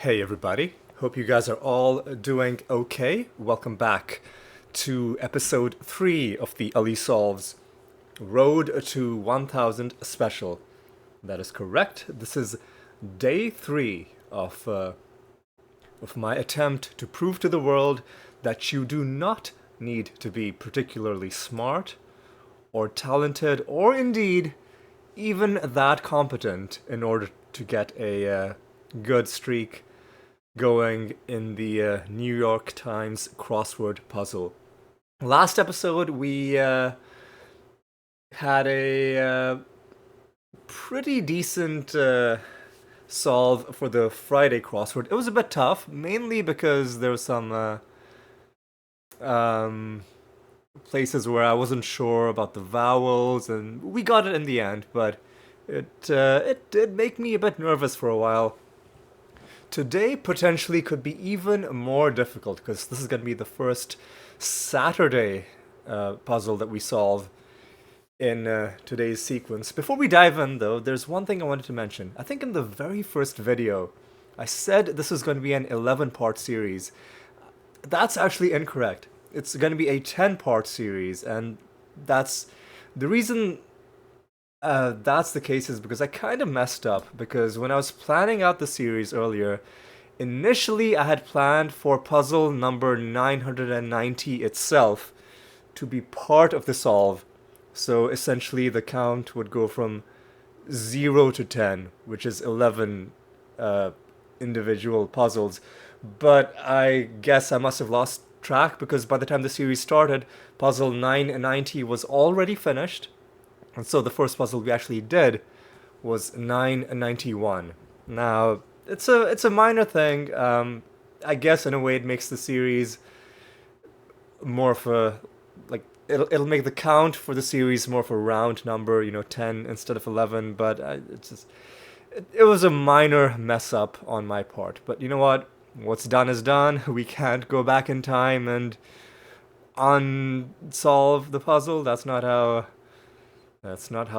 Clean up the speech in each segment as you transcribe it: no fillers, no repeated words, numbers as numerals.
Hey everybody, hope you guys are all doing okay. Welcome back to episode 3 of the Ali Solves Road to 1000 special. That is correct. This is day 3 of my attempt to prove to the world that you do not need to be particularly smart or talented or indeed even that competent in order to get a good streak going in the New York Times crossword puzzle. Last episode, we had a pretty decent solve for the Friday crossword. It was a bit tough, mainly because there was some um, places where I wasn't sure about the vowels, and we got it in the end, but it did make me a bit nervous for a while. Today potentially could be even more difficult because this is going to be the first Saturday puzzle that we solve in today's sequence. Before we dive in, though, there's one thing I wanted to mention. I think in the very first video, I said this was going to be an 11-part series. That's actually incorrect. It's going to be a 10-part series, and that's the reason that's the case is because I kind of messed up. Because when I was planning out the series earlier, initially I had planned for puzzle number 990 itself to be part of the solve. So essentially, the count would go from 0 to 10, which is 11 individual puzzles. But I guess I must have lost track because by the time the series started, puzzle 990 was already finished. And so the first puzzle we actually did was 991. Now, it's a minor thing. I guess in a way it makes the series more of a like it'll make the count for the series more of a round number, 10 instead of 11, but it was a minor mess up on my part. But you know what? What's done is done. We can't go back in time and unsolve the puzzle. That's not how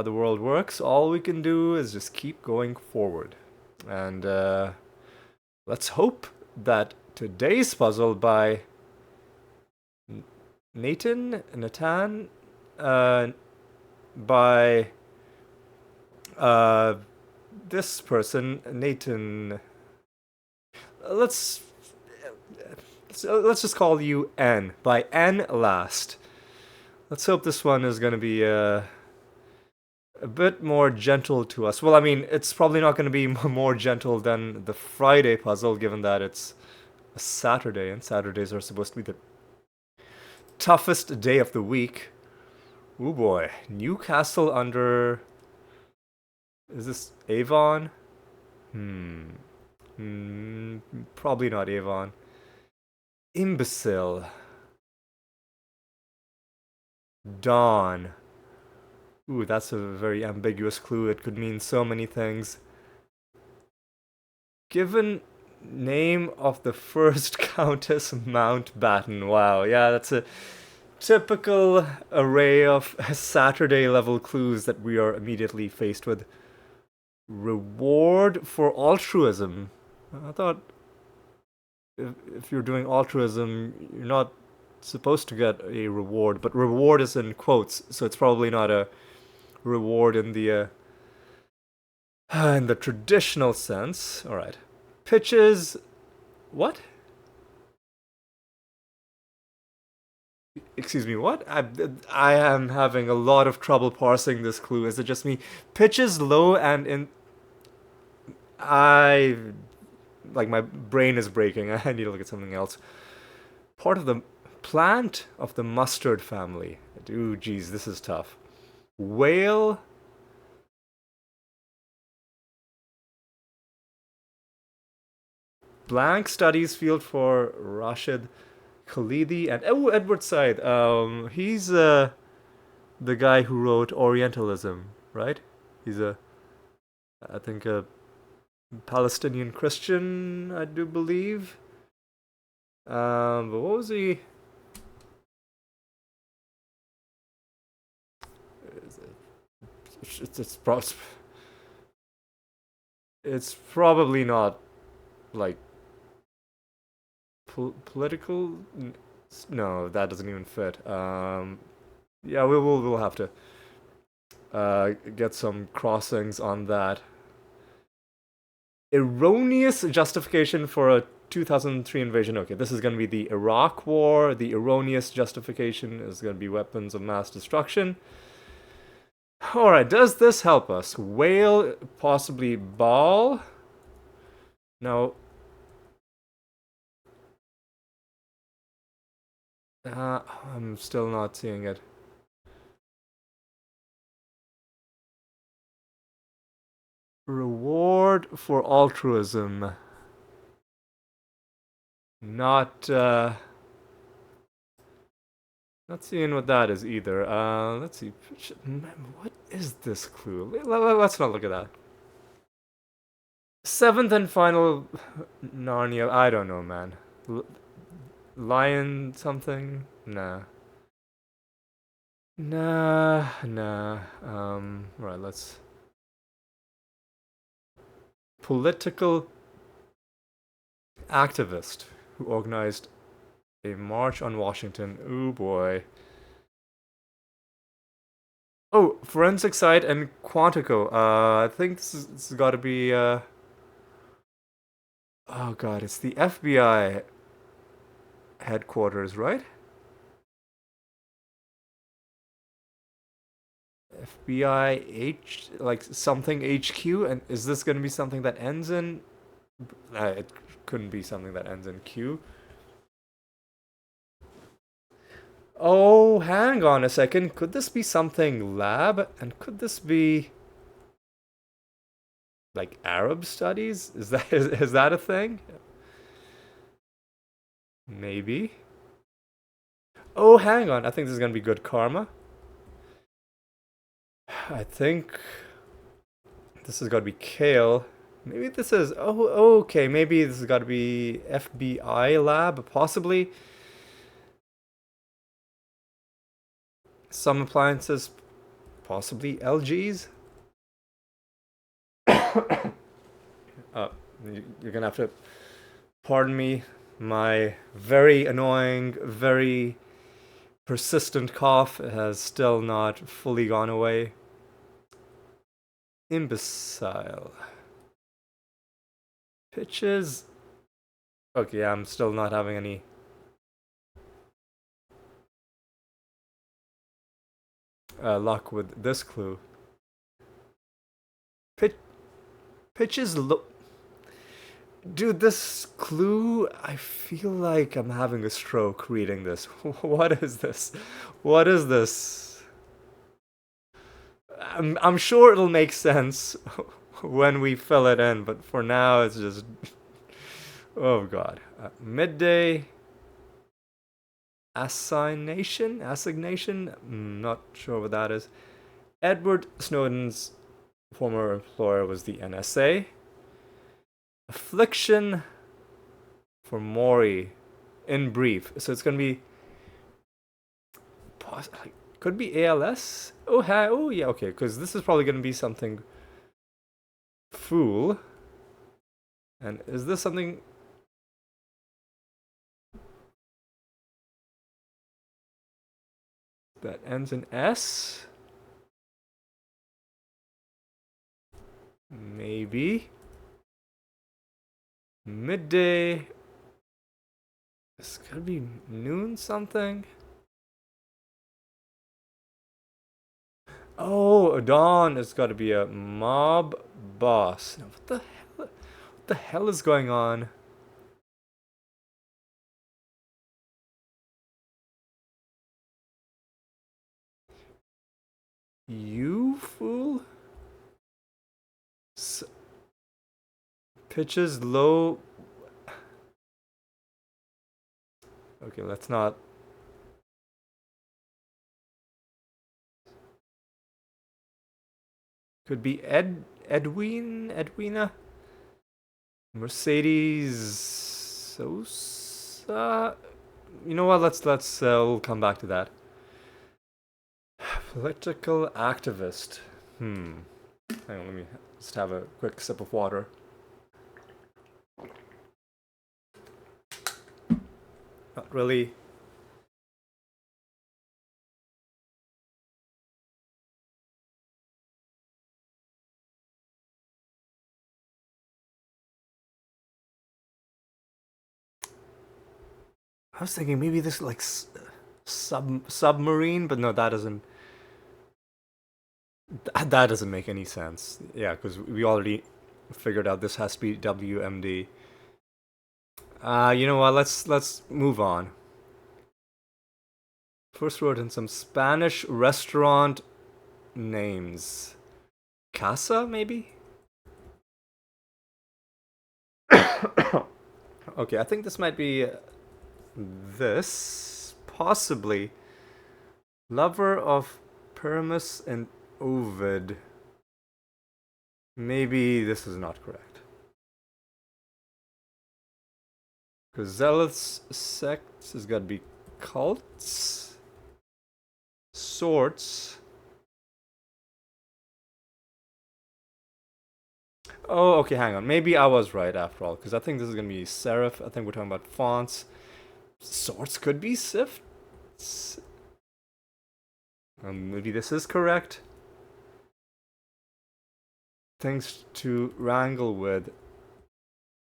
the world works. All we can do is just keep going forward. And let's hope that today's puzzle by Nathan, by this person, Nathan. Let's let's just call you N, by N last. Let's hope this one is going to be a bit more gentle to us. Well, I mean, it's probably not going to be more gentle than the Friday puzzle, given that it's a Saturday, and Saturdays are supposed to be the toughest day of the week. Oh boy, Newcastle under. Is this Avon? Probably not Avon. Imbecile. Dawn. Ooh, that's a very ambiguous clue. It could mean so many things. Given name of the first Countess Mountbatten. Wow, yeah, that's a typical array of Saturday level clues that we are immediately faced with. Reward for altruism. I thought if you're doing altruism, you're not supposed to get a reward, but reward is in quotes, so it's probably not a reward in the in the traditional sense. All right, pitches. What? Excuse me. What? I am having a lot of trouble parsing this clue. Is it just me? Pitches low and in. I like my brain is breaking. I need to look at something else. Part of the plant of the mustard family. Ooh, geez, this is tough. Whale. Blank studies field for Rashid Khalidi and Edward Said. He's the guy who wrote Orientalism, right? He's I think a Palestinian Christian, I do believe. But what was he? It's probably not like Political? No, that doesn't even fit. Yeah, we'll have to get some crossings on that. Erroneous justification for a 2003 invasion. Okay, this is going to be the Iraq War. The erroneous justification is going to be weapons of mass destruction. Alright, does this help us? Whale, possibly ball? No. I'm still not seeing it. Reward for altruism. Not seeing what that is either. Let's see. What is this clue? Let's not look at that. Seventh and final Narnia. I don't know, man. Lion something? Nah. Nah. Right, let's... Political activist who organized a march on Washington. Oh boy. Oh, forensic site and Quantico. I think this has got to be. Oh god, it's the FBI headquarters, right? FBI like something HQ, and is this going to be something that ends in? It couldn't be something that ends in Q. Oh, hang on a second. Could this be something lab? And could this be like Arab studies? Is that a thing? Maybe. Oh, hang on. I think this is gonna be good karma. I think this has got to be kale. Maybe this is. Oh, okay. Maybe this has got to be FBI lab, possibly. Some appliances, possibly LGs. You're gonna have to pardon me. My very annoying, very persistent cough has still not fully gone away. Imbecile. Pitches. Okay, I'm still not having any. Luck with this clue. Pitches look. Dude, this clue, I feel like I'm having a stroke reading this. What is this? What is this? I'm sure it'll make sense when we fill it in, but for now it's just... Oh god. Midday... Assignation? Not sure what that is. Edward Snowden's former employer was the NSA. Affliction for Maury, in brief. So it's gonna be... Could be ALS? Oh yeah, okay, because this is probably gonna be something... Fool. And is this something... that ends in S? Maybe. Midday. This could be noon something. Oh, dawn. It's got to be a mob boss. Now, what the hell is going on? You fool? Pitches low. Okay, let's not. Could be Edwina? Mercedes Sosa? You know what, let's we'll come back to that. Political activist. Hang on, let me just have a quick sip of water. Not really. I was thinking maybe this like submarine, but no, that doesn't make any sense. Yeah, because we already figured out this has to be WMD. You know what? Let's move on. First word in some Spanish restaurant names. Casa, maybe? Okay, I think this might be this. Possibly. Lover of Permus and Ovid. Maybe this is not correct. Because zealous sects has got to be cults. Sorts. Oh, okay, hang on. Maybe I was right after all, because I think this is going to be serif. I think we're talking about fonts. Sorts could be sifts. Maybe this is correct. Things to wrangle with.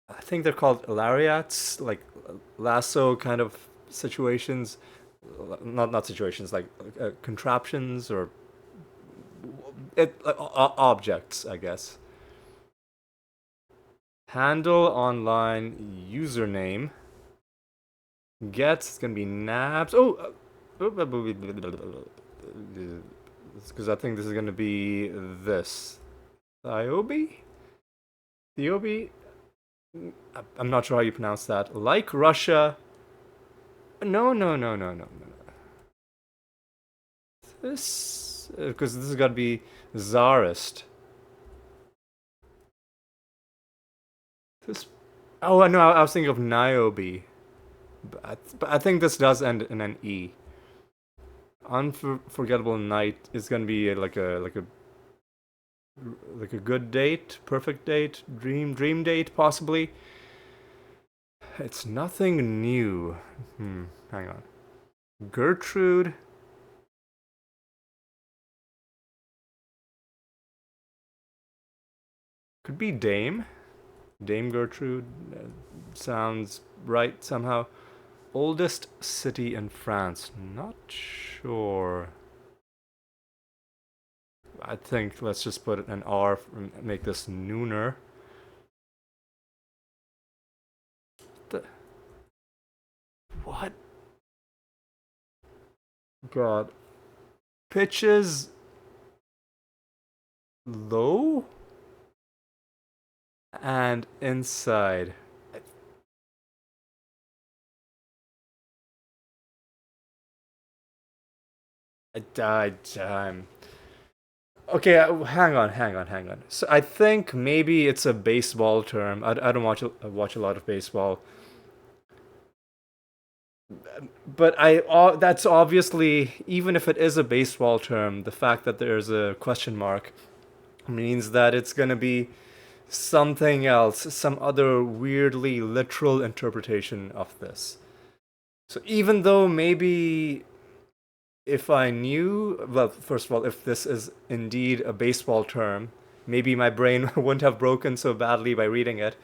I think they're called lariats, like lasso kind of situations. Not situations, like contraptions or objects, I guess. Handle online username. Get is gonna be nabs. Oh, because I think this is gonna be this. Thiobi? Thiobi? I'm not sure how you pronounce that. Like Russia. No, no, no, no, no, no. This, because this has got to be Tsarist. This. Oh no, I was thinking of Niobe, but I think this does end in an E. Unforgettable night is gonna be like a good date, perfect date, dream date, possibly. It's nothing new. Hang on. Gertrude. Could be Dame. Dame Gertrude. Sounds right somehow. Oldest city in France. Not sure. I think let's just put an R and make this nooner. What? God. Pitches low and inside. I died. Okay, hang on. So I think maybe it's a baseball term. I don't watch a lot of baseball, but that's obviously, even if it is a baseball term, the fact that there's a question mark means that it's gonna be something else, some other weirdly literal interpretation of this. So even though maybe if I knew, well, first of all, if this is indeed a baseball term, maybe my brain wouldn't have broken so badly by reading it.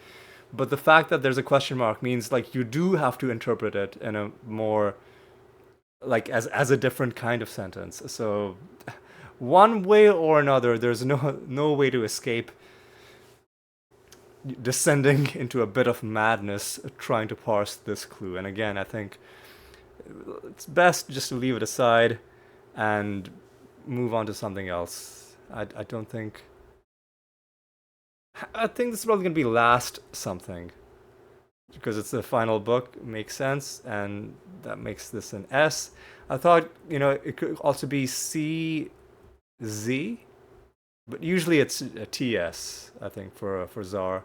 But the fact that there's a question mark means like you do have to interpret it in a more like as a different kind of sentence. So one way or another, there's no way to escape descending into a bit of madness trying to parse this clue. And again, I think it's best just to leave it aside and move on to something else. I don't think. I think this is probably gonna be last something because it's the final book. Makes sense, and that makes this an S. I thought it could also be CZ, but usually it's a TS. I think for Czar.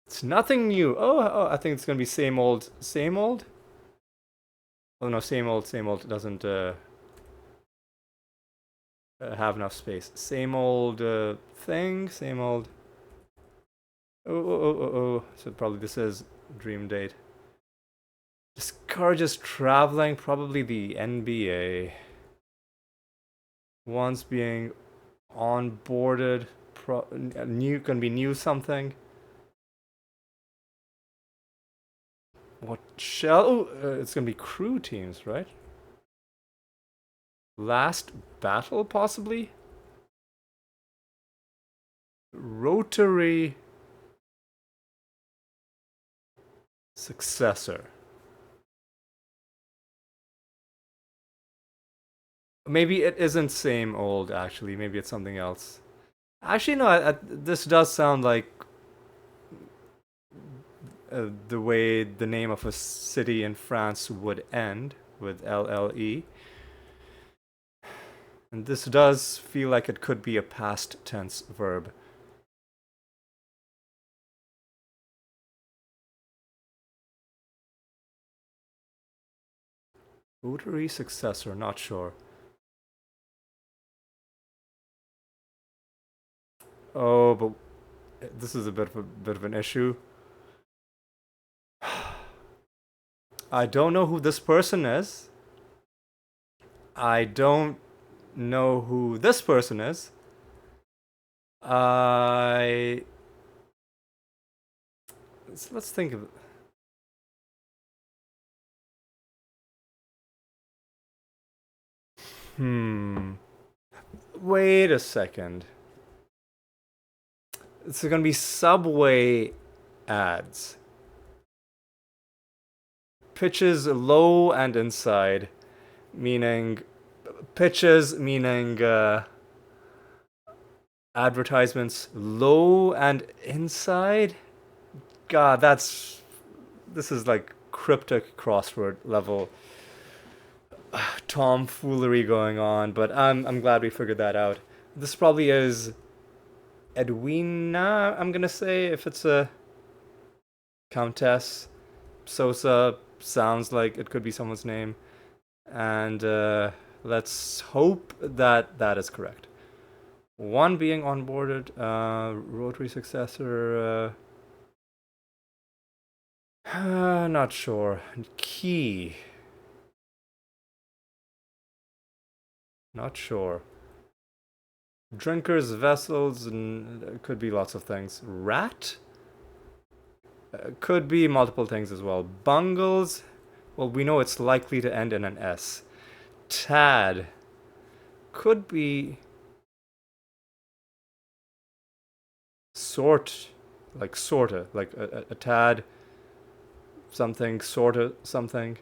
It's nothing new. Oh, I think it's gonna be same old, same old. Oh no, same old, same old. It doesn't have enough space. Same old thing, same old. Oh. So probably this is dream date. encourages traveling, probably the NBA. Once being onboarded, new can be new something. What shall? Oh, it's gonna be crew teams, right? Last battle, possibly. Rotary successor. Maybe it isn't same old. Actually, maybe it's something else. Actually, no. This does sound like the way the name of a city in France would end with LLE. And this does feel like it could be a past tense verb. Rotary successor, not sure. Oh, but this is a bit of an issue. I don't know who this person is. I don't know who this person is. I let's think of it. Wait a second. It's gonna be Subway ads. Pitches low and inside, meaning pitches meaning advertisements low and inside. God, this is like cryptic crossword level tomfoolery going on, but I'm glad we figured that out. This probably is Edwina, I'm gonna say, if it's a countess. Sosa sounds like it could be someone's name, and let's hope that that is correct. One being onboarded, rotary successor. Not sure. Key. Not sure. Drinkers, vessels, and it could be lots of things. Rat? Could be multiple things as well. Bungles? Well, we know it's likely to end in an S. Tad? Could be sort, like sorta, like a tad, something, sorta, something.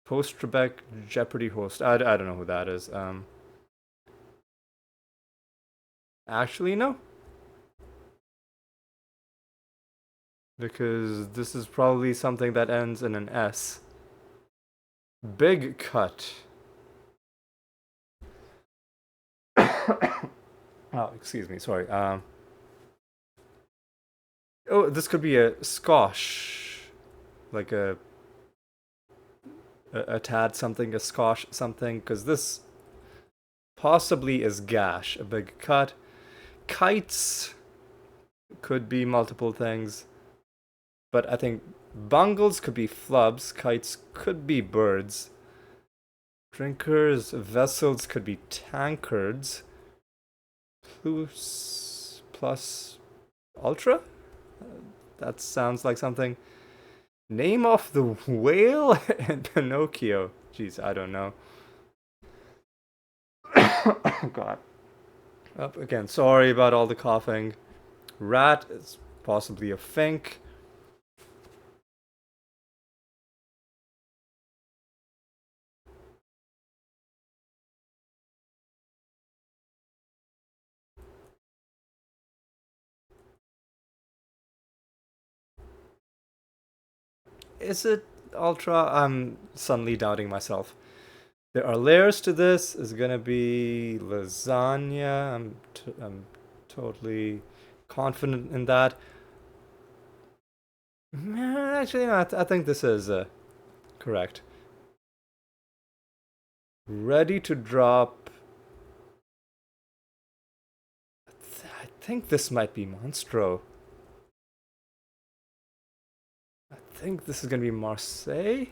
Post Trebek Jeopardy host. I don't know who that is. Actually, no. Because this is probably something that ends in an S. Big cut. Oh, excuse me. Sorry. Oh, this could be a skosh, like a tad something, a skosh something, because this possibly is gash, a big cut. Kites could be multiple things, but I think bungles could be flubs, kites could be birds. Drinkers, vessels could be tankards. Plus ultra? That sounds like something. Name of the whale and Pinocchio. Jeez, I don't know. God. Up again. Sorry about all the coughing. Rat is possibly a fink. Is it ultra? I'm suddenly doubting myself. There are layers to this. Is gonna be lasagna. I'm totally confident in that. Actually, no, I think this is correct. Ready to drop. I think this might be Monstro. I think this is gonna be Marseille.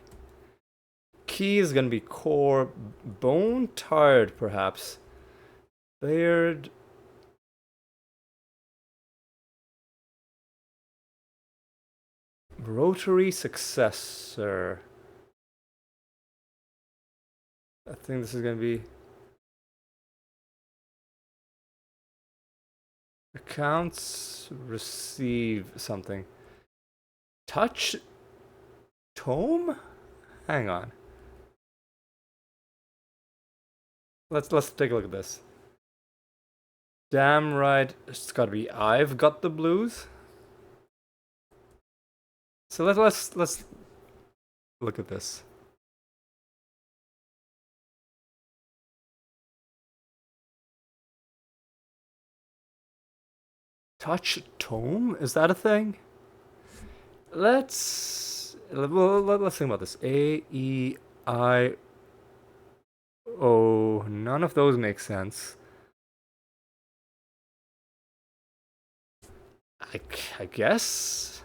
key is gonna be core. Bone tired, perhaps. Baird. Rotary successor. I think this is gonna be accounts receive something. Touch tome? Hang on. Let's take a look at this. Damn right, it's gotta be I've got the blues. So let's look at this. Touch tome? Is that a thing? Let's think about this. A, E, I, O. None of those make sense. I guess.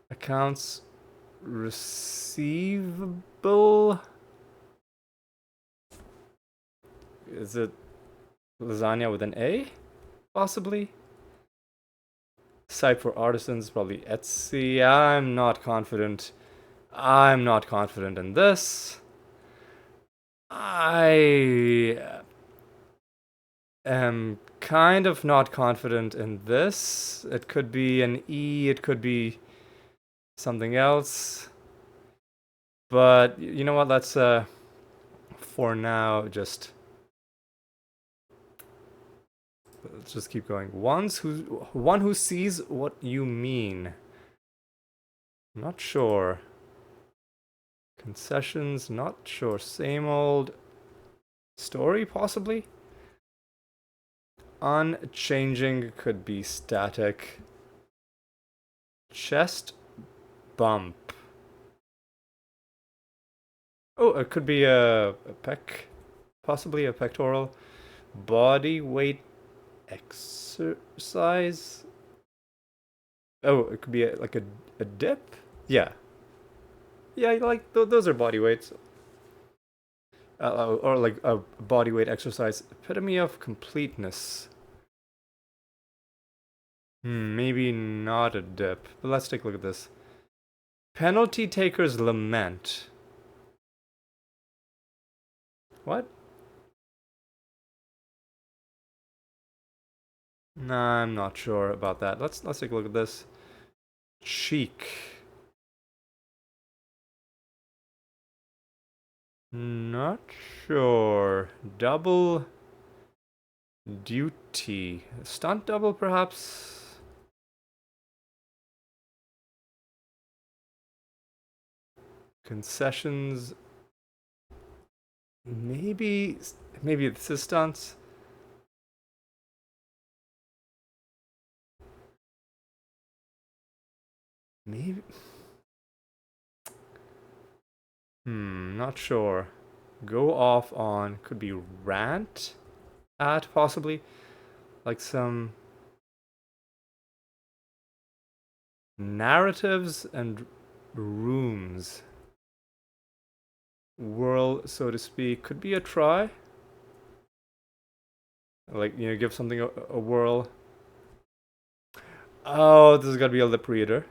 Accounts receivable. Is it lasagna with an A? Possibly. Site for artisans, probably Etsy. I'm not confident in this. I am kind of not confident in this. It could be an E, it could be something else. But you know what? Let's for now let's just keep going. One who sees what you mean. I'm not sure. Concessions, not sure. Same old story, possibly. Unchanging could be static. Chest bump. Oh, it could be a pec, possibly a pectoral. Body weight exercise. Oh, it could be like a dip. Yeah, like those are body weights. Or like a body weight exercise. Epitome of completeness. Maybe not a dip. But let's take a look at this. Penalty taker's lament. What? Nah, I'm not sure about that. Let's take a look at this. Cheek. Not sure. Double duty. Stunt double, perhaps? Concessions. Maybe this is stunts. Maybe. Not sure. Go off on, could be rant at, possibly. Like some narratives and rooms. Whirl, so to speak, could be a try. Like, give something a whirl. Oh, this is gotta be a lip reader.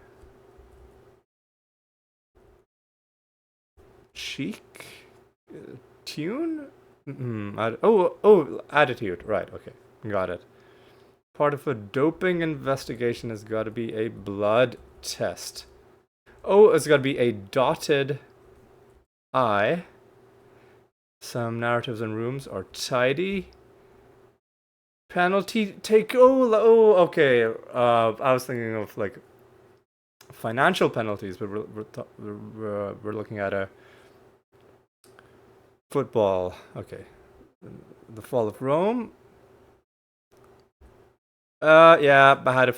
Cheek? Tune? Attitude. Right, okay. Got it. Part of a doping investigation has got to be a blood test. Oh, it's got to be a dotted I. Some narratives and rooms are tidy. Penalty take. Okay. I was thinking of like financial penalties, but we're looking at a football. Okay. The fall of Rome. Yeah, I had a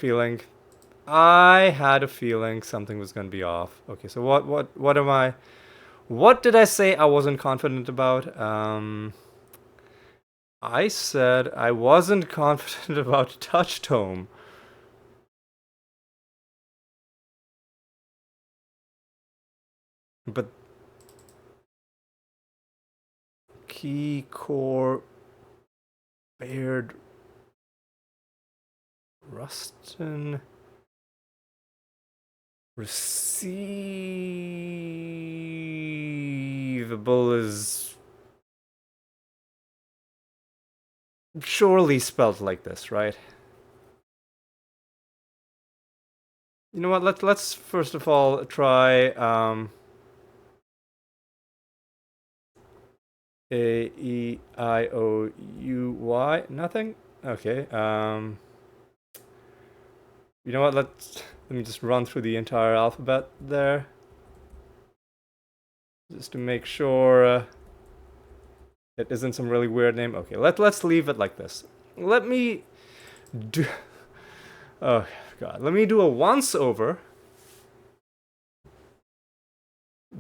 feeling. Something was gonna be off. Okay, so what am I? What did I say I wasn't confident about? I said I wasn't confident about touch tome. But key, core, Baird, Ruston, receivable is surely spelled like this, right? You know what? Let's first of all try A-E-I-O-U-Y. Nothing? Okay. You know what? Let me just run through the entire alphabet there. Just to make sure it isn't some really weird name. Okay, let's leave it like this. Let me do... Oh, God. Let me do a once-over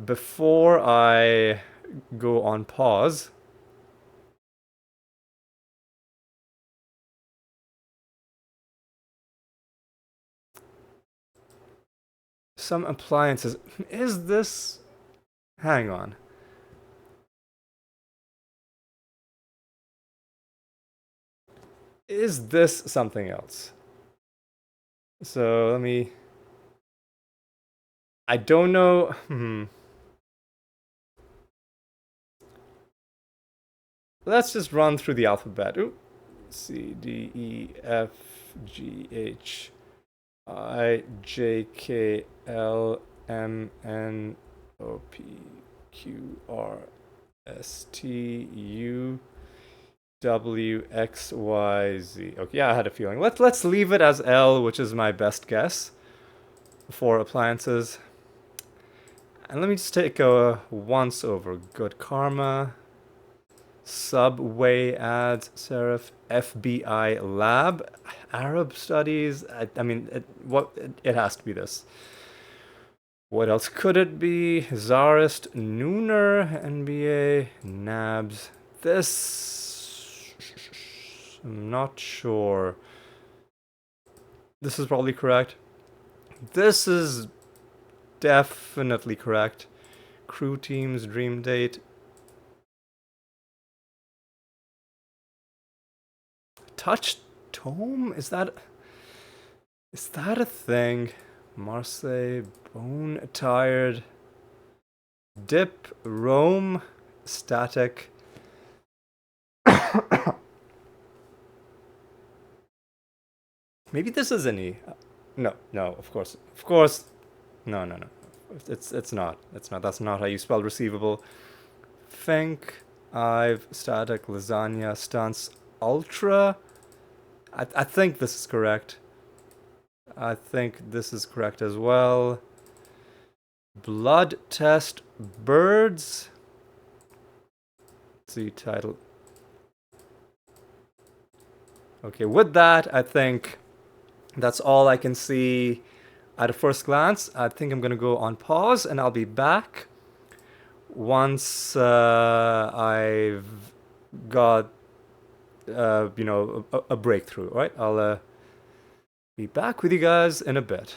before I go on pause. Some appliances. Is this... Hang on. Is this something else? So let me... I don't know... Let's just run through the alphabet. Ooh. C, D, E, F, G, H, I, J, K, L, M, N, O, P, Q, R, S, T, U, W, X, Y, Z. Okay, yeah, I had a feeling. Let's leave it as L, which is my best guess for appliances. And let me just take a once over. Good Karma, Subway ads, Serif, FBI lab, Arab studies. I mean, it has to be this. What else could it be? Czarist, Nooner, NBA, Nabs. This, I'm not sure. This is probably correct. This is definitely correct. Crew teams, dream date. Touch tome? Is that a thing? Marseille, bone tired. Dip, Rome, static. Maybe this is an E. No, of course. No. It's not. That's not how you spell receivable. Fink, I've, static, lasagna, stunts, ultra. I think this is correct. I think this is correct as well. Blood test, birds. Let's see, title. Okay, with that, I think that's all I can see at a first glance. I think I'm going to go on pause and I'll be back once I've got, a breakthrough, right? I'll be back with you guys in a bit.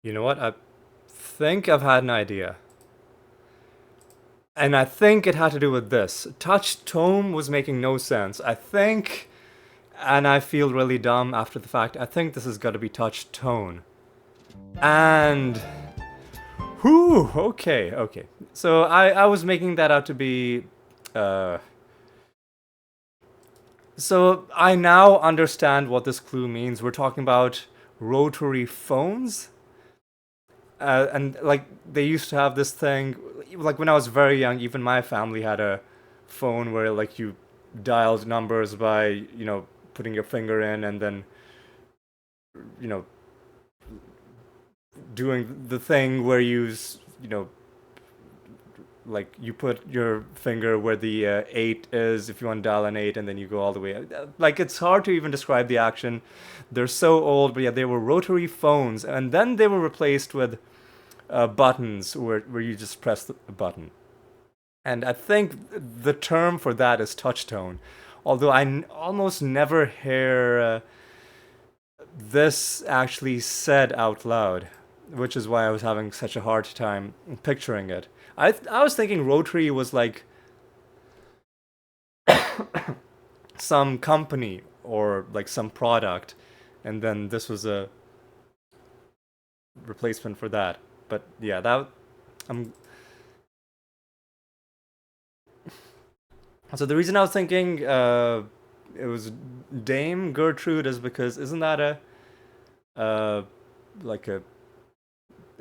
You know what? I think I've had an idea. And I think it had to do with this. Touch tone was making no sense. I think, and I feel really dumb after the fact, I think this has got to be touch tone. And... Whew, okay. So I was making that out to be... So I now understand what this clue means. We're talking about rotary phones. And like they used to have this thing, like when I was very young, even my family had a phone where like you dialed numbers by, putting your finger in and then, doing the thing where you like you put your finger where the 8 is if you want to dial an 8 and then you go all the way. Like it's hard to even describe the action. They're so old, but yeah, they were rotary phones and then they were replaced with buttons where you just press the button. And I think the term for that is touch tone. Although I almost never hear this actually said out loud, which is why I was having such a hard time picturing it. I was thinking rotary was like some company or like some product, and then this was a replacement for that. But yeah, that I'm so the reason I was thinking it was Dame Gertrude is because isn't that a uh like a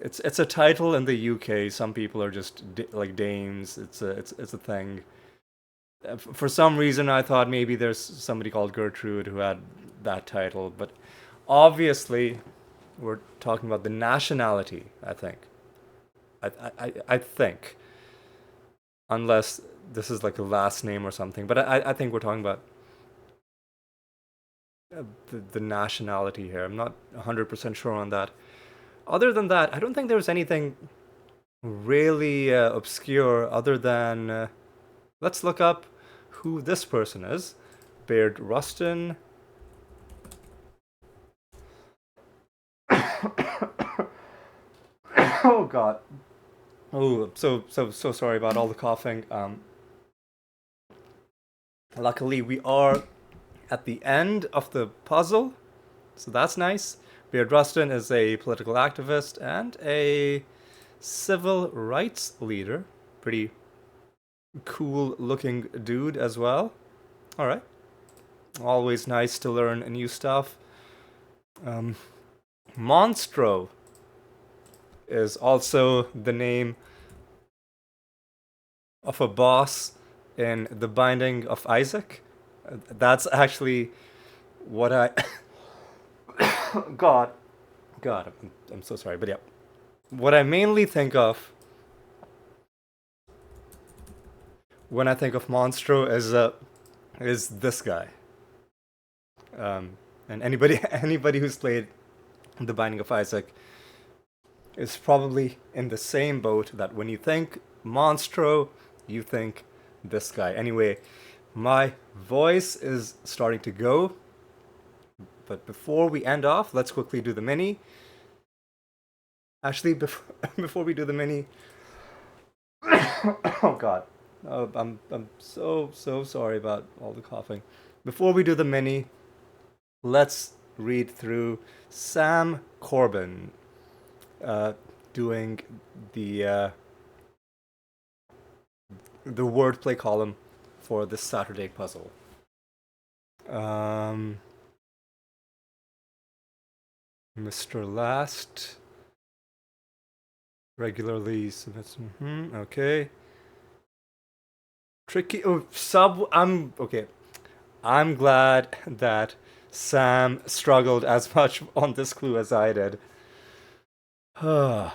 it's a title in the UK. Some people are just like dames. It's a thing. For some reason, I thought maybe there's somebody called Gertrude who had that title, but obviously, we're talking about the nationality. I think. I think, unless this is like a last name or something, but I think we're talking about the nationality here. I'm not 100% sure on that. Other than that, I don't think there was anything really obscure other than let's look up who this person is. Baird Rustin. Oh God. Oh, so sorry about all the coughing. Luckily we are at the end of the puzzle, so that's nice. Baird Rustin is a political activist and a civil rights leader. Pretty cool looking dude as well. All right. Always nice to learn new stuff. Monstro is also the name of a boss in The Binding of Isaac. That's actually what I. God. God, I'm so sorry, but yeah. What I mainly think of when I think of Monstro is this guy. And anybody who's played The Binding of Isaac is probably in the same boat that when you think Monstro, you think this guy. Anyway, my voice is starting to go, but before we end off, let's quickly do the mini. Actually, before we do the mini, oh God, I'm so sorry about all the coughing. Before we do the mini, let's read through Sam Corbin doing the wordplay column for this Saturday puzzle. Mr. Last regularly submits. Okay. Tricky. Oh, I'm okay. I'm glad that Sam struggled as much on this clue as I did. Yeah.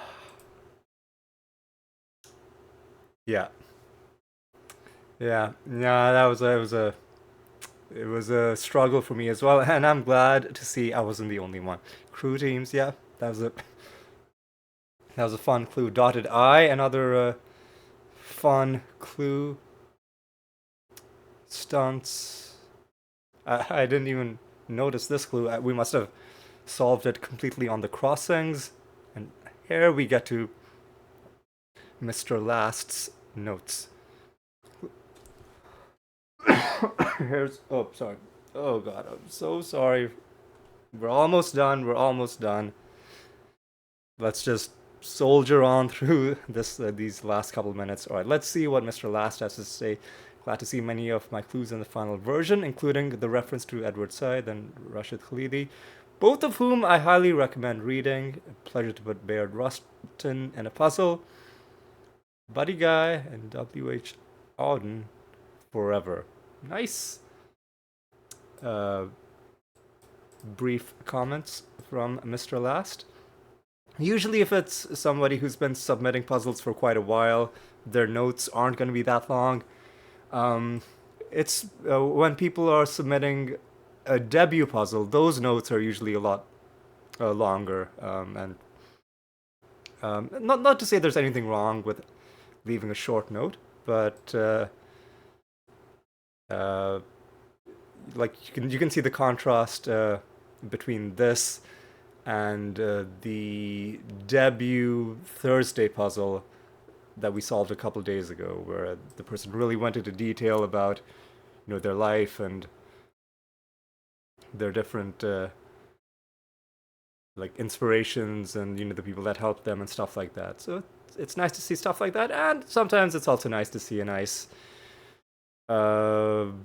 Yeah. That was it was a struggle for me as well, and I'm glad to see I wasn't the only one. Crew teams, yeah, that was a fun clue. Dotted I, another fun clue. Stunts. I didn't even notice this clue. We must have solved it completely on the crossings. And here we get to Mr. Last's notes. Here's. Oh, sorry. Oh, God. I'm so sorry. We're almost done. We're almost done. Let's just soldier on through these last couple minutes. All right, let's see what Mr. Last has to say. Glad to see many of my clues in the final version, including the reference to Edward Said and Rashid Khalidi, both of whom I highly recommend reading. A pleasure to put Baird Rustin in a puzzle. Buddy Guy and W.H. Auden forever. Nice. Brief comments from Mr. Last. Usually, if it's somebody who's been submitting puzzles for quite a while, their notes aren't going to be that long. It's when people are submitting a debut puzzle, those notes are usually a lot longer. And not to say there's anything wrong with leaving a short note, but like you can see the contrast between this and the debut Thursday puzzle that we solved a couple days ago, where the person really went into detail about their life and their different like inspirations and the people that helped them and stuff like that. So it's nice to see stuff like that, and sometimes it's also nice to see a nice,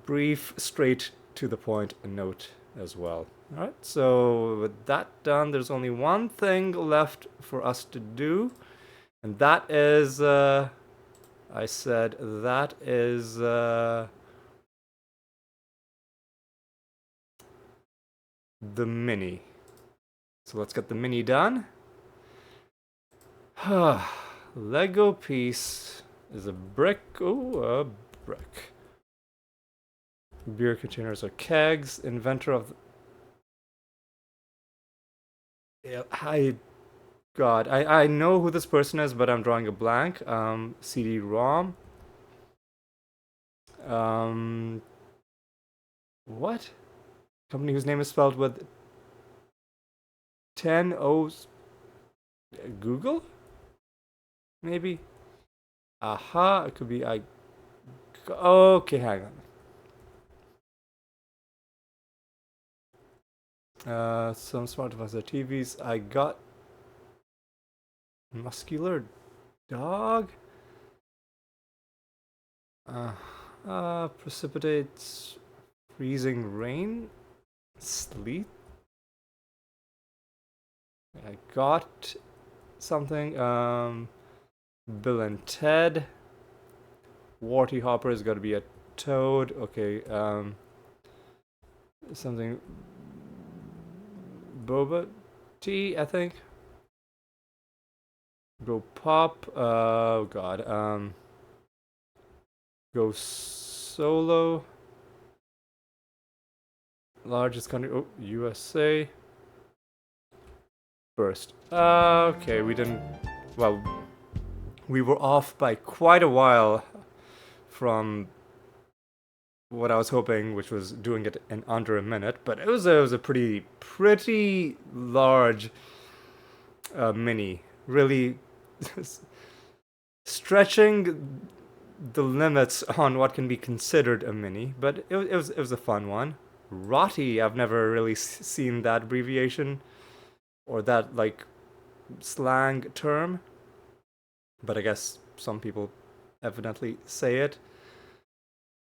brief, straight to the point note as well. All right. So with that done, there's only one thing left for us to do, and that is, I said that is the mini. So let's get the mini done. Lego piece is a brick. Oh, a brick. Beer containers are kegs. Inventor of. Yeah, I know who this person is, but I'm drawing a blank. CD-ROM. What? Company whose name is spelled with 10 O's. Google? Maybe? Aha, it could be okay, hang on. Some smart devices, TVs. I got muscular dog. Precipitates freezing rain, sleet. I got something. Bill and Ted. Warty Hopper has got to be a toad. Okay. Something. Boba tea, I think. Go pop. Oh god. Go solo. Largest country. Oh, USA. First. Okay, we didn't. Well, we were off by quite a while from what I was hoping, which was doing it in under a minute. But it was a pretty large mini. Really stretching the limits on what can be considered a mini. But it was a fun one. Rotty, I've never really seen that abbreviation or that like slang term, but I guess some people evidently say it.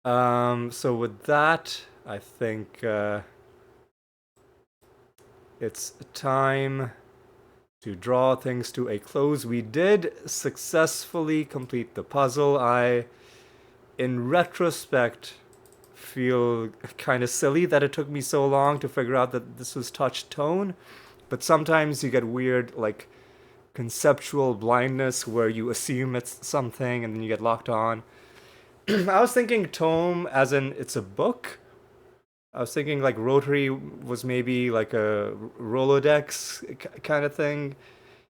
So with that, I think it's time to draw things to a close. We did successfully complete the puzzle. I, in retrospect, feel kind of silly that it took me so long to figure out that this was touch tone. But sometimes you get weird, like, conceptual blindness where you assume it's something and then you get locked on. I was thinking tome as in it's a book. I was thinking like rotary was maybe like a Rolodex kind of thing.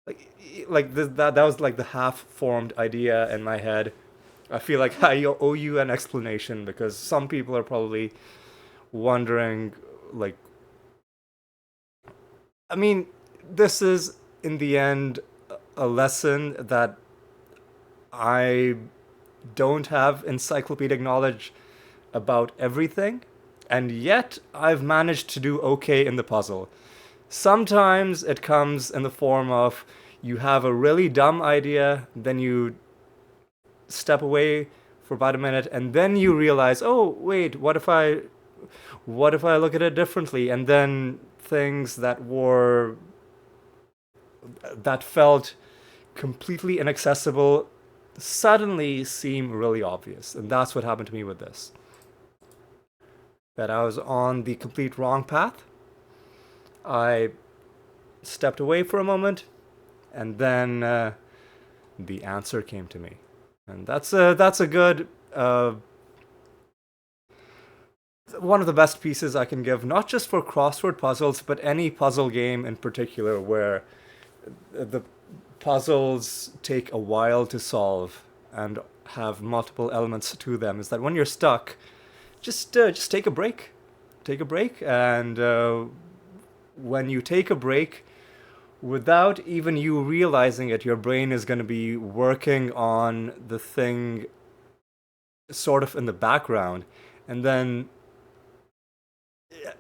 That was like the half-formed idea in my head. I feel like I owe you an explanation because some people are probably wondering, like, I mean, this is in the end a lesson that I don't have encyclopedic knowledge about everything, and yet I've managed to do okay in the puzzle. Sometimes it comes in the form of you have a really dumb idea, then you step away for about a minute, and then you realize, oh wait, what if I look at it differently? And then things that felt completely inaccessible suddenly seem really obvious. And that's what happened to me with this. That I was on the complete wrong path. I stepped away for a moment, and then the answer came to me. And that's a good one of the best pieces I can give, not just for crossword puzzles, but any puzzle game in particular where the puzzles take a while to solve and have multiple elements to them, is that when you're stuck, just take a break. Take a break, and when you take a break, without even you realizing it, your brain is going to be working on the thing sort of in the background. And then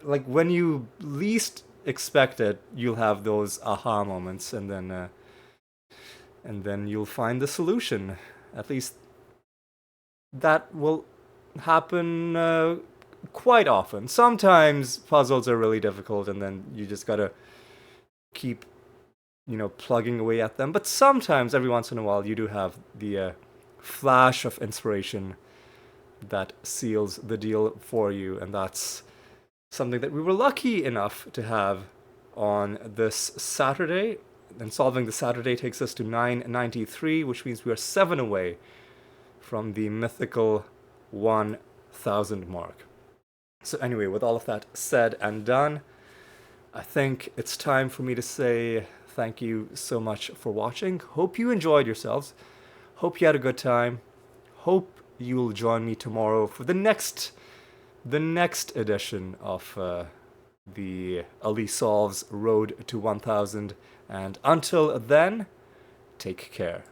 like when you least expect it, you'll have those aha moments, and then you'll find the solution. At least that will happen quite often. Sometimes puzzles are really difficult, and then you just gotta keep, plugging away at them. But sometimes, every once in a while, you do have the flash of inspiration that seals the deal for you, and that's something that we were lucky enough to have on this Saturday. And solving the Saturday takes us to 993, which means we are 7 away from the mythical 1000 mark. So, anyway, with all of that said and done, I think it's time for me to say thank you so much for watching. Hope you enjoyed yourselves. Hope you had a good time. Hope you'll join me tomorrow for the next edition of the Ali Solves Road to 1000. And until then, take care.